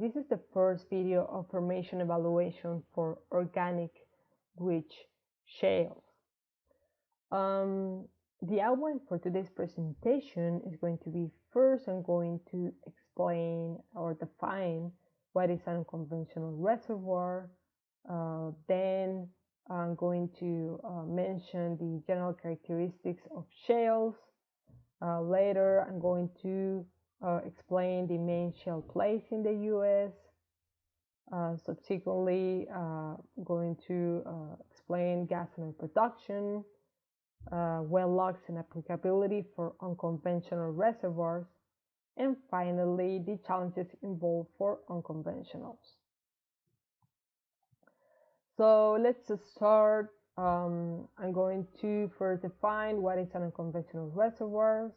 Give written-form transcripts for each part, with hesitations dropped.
this is the first video of formation evaluation for organic-rich shales. The outline for today's presentation is going to be, first I'm going to explain or define what is an unconventional reservoir. Then I'm going to mention the general characteristics of shales. Later I'm going to explain the main shale plays in the U.S. Subsequently, going to explain gas and oil production, well logs and applicability for unconventional reservoirs, and finally the challenges involved for unconventionals. So let's start. I'm going to first define what is an unconventional reservoirs.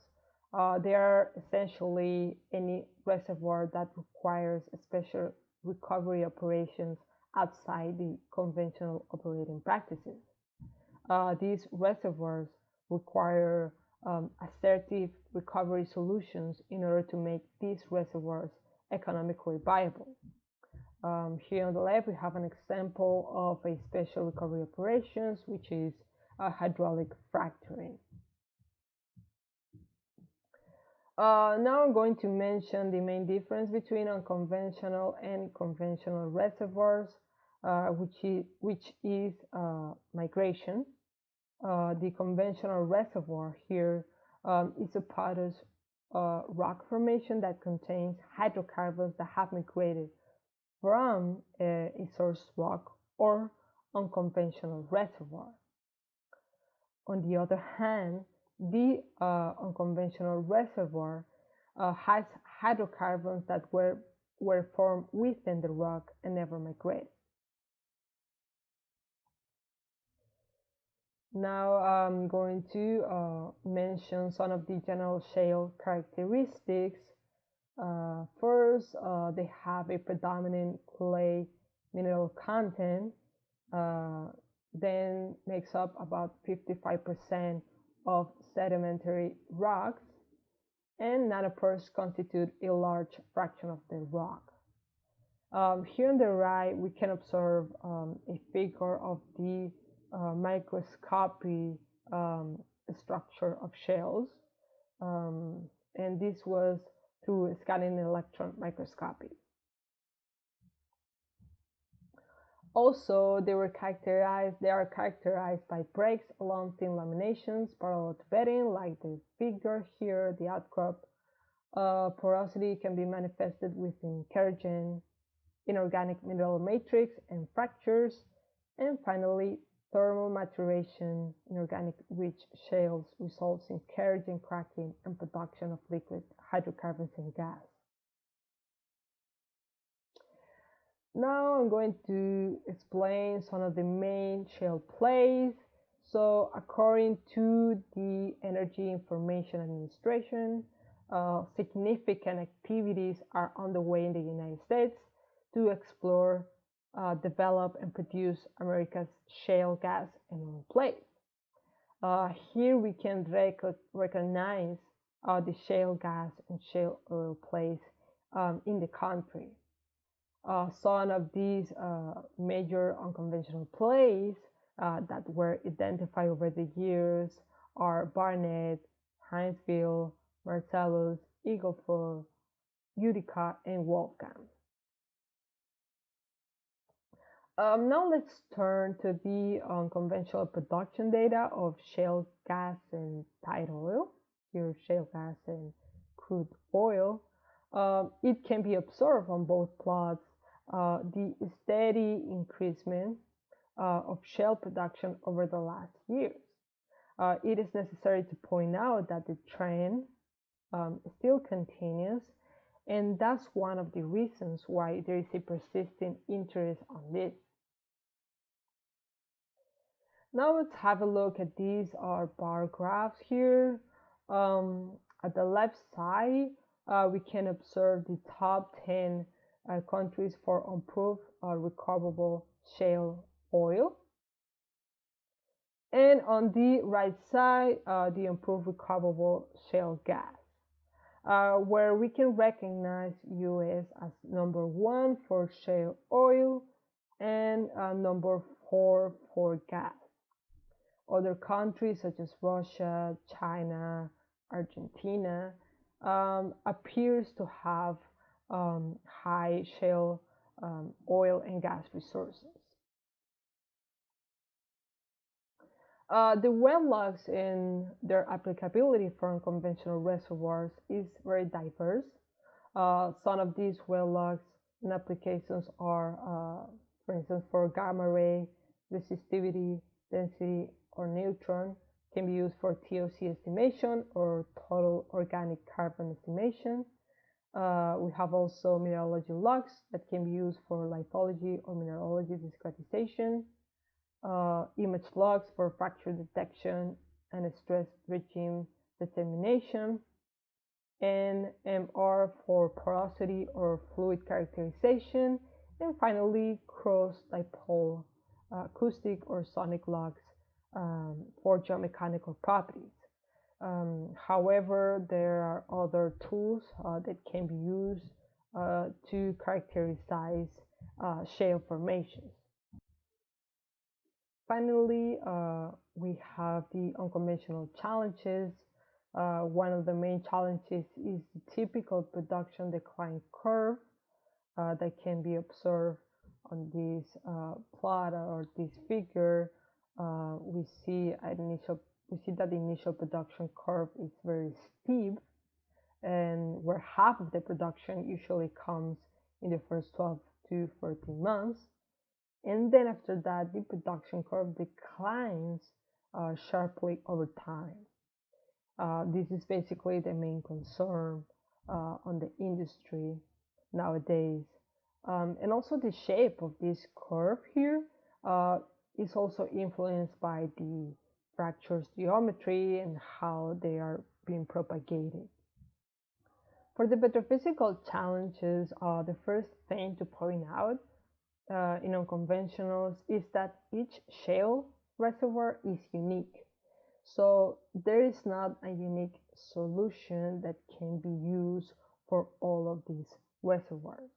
They are essentially any reservoir that requires special recovery operations outside the conventional operating practices. These reservoirs require assertive recovery solutions in order to make these reservoirs economically viable. Here on the left, we have an example of a special recovery operations, which is hydraulic fracturing. Now I'm going to mention the main difference between unconventional and conventional reservoirs, which is migration. The conventional reservoir here is a porous rock formation that contains hydrocarbons that have migrated from a source rock or unconventional reservoir. On the other hand, the unconventional reservoir has hydrocarbons that were formed within the rock and never migrated. Now I'm going to mention some of the general shale characteristics. First, they have a predominant clay mineral content, then makes up about 55% of sedimentary rocks, and nanopores constitute a large fraction of the rock. Here on the right, we can observe a figure of the microscopy structure of shales, and this was through scanning electron microscopy. Also, they are characterized by breaks along thin laminations parallel to bedding, like the figure here. The outcrop porosity can be manifested within kerogen, inorganic mineral matrix, and fractures. And finally, thermal maturation in organic-rich shales results in kerogen cracking and production of liquid hydrocarbons and gas. Now I'm going to explain some of the main shale plays. So according to the Energy Information Administration, significant activities are underway in the United States to explore, develop, and produce America's shale gas and oil plays. Here we can recognize the shale gas and shale oil plays in the country. Some of these major unconventional plays that were identified over the years are Barnett, Haynesville, Marcellus, Eagle Ford, Utica, and Wolfgang. Now let's turn to the unconventional production data of shale gas and tight oil. Here, shale gas and crude oil. It can be observed on both plots the steady increasement of shale production over the last years. It is necessary to point out that the trend still continues, and that's one of the reasons why there is a persistent interest on this. Now let's have a look at these bar graphs here. At the left side, we can observe the top 10 countries for improved recoverable shale oil. And on the right side, the improved recoverable shale gas. where we can recognize US as number 1 for shale oil and number 4 for gas. Other countries such as Russia, China, Argentina appears to have high shale oil and gas resources. The well logs and their applicability for unconventional reservoirs is very diverse. Some of these well logs and applications are, for instance, for gamma ray, resistivity, density, or neutron, can be used for TOC estimation or total organic carbon estimation. We have also mineralogy logs that can be used for lithology or mineralogy discretization. Image logs for fracture detection and stress regime determination, and MR for porosity or fluid characterization, and finally cross dipole acoustic or sonic logs for geomechanical properties. However, there are other tools that can be used to characterize shale formations. Finally, we have the unconventional challenges. One of the main challenges is the typical production decline curve that can be observed on this plot or this figure. We see that the initial production curve is very steep, and where half of the production usually comes in the first 12 to 14 months. And then after that, the production curve declines sharply over time. This is basically the main concern on the industry nowadays. And also the shape of this curve here is also influenced by the fractures geometry and how they are being propagated. For the petrophysical challenges, the first thing to point out in unconventionals is that each shale reservoir is unique. So there is not a unique solution that can be used for all of these reservoirs.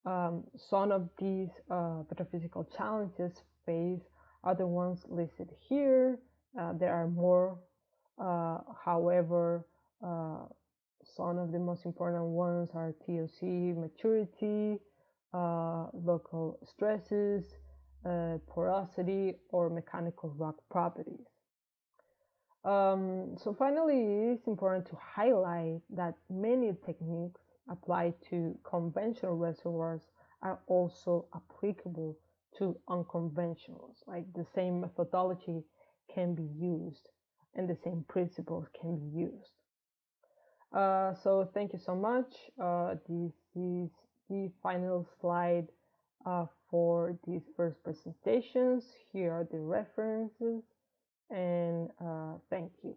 Some of these petrophysical challenges faced are the ones listed here. There are more, however, some of the most important ones are TOC maturity, local stresses, porosity, or mechanical rock properties. So finally, it is important to highlight that many techniques applied to conventional reservoirs are also applicable to unconventionals. Like the same methodology can be used and the same principles can be used. So thank you so much. This is the final slide for these first presentations. Here are the references, and thank you.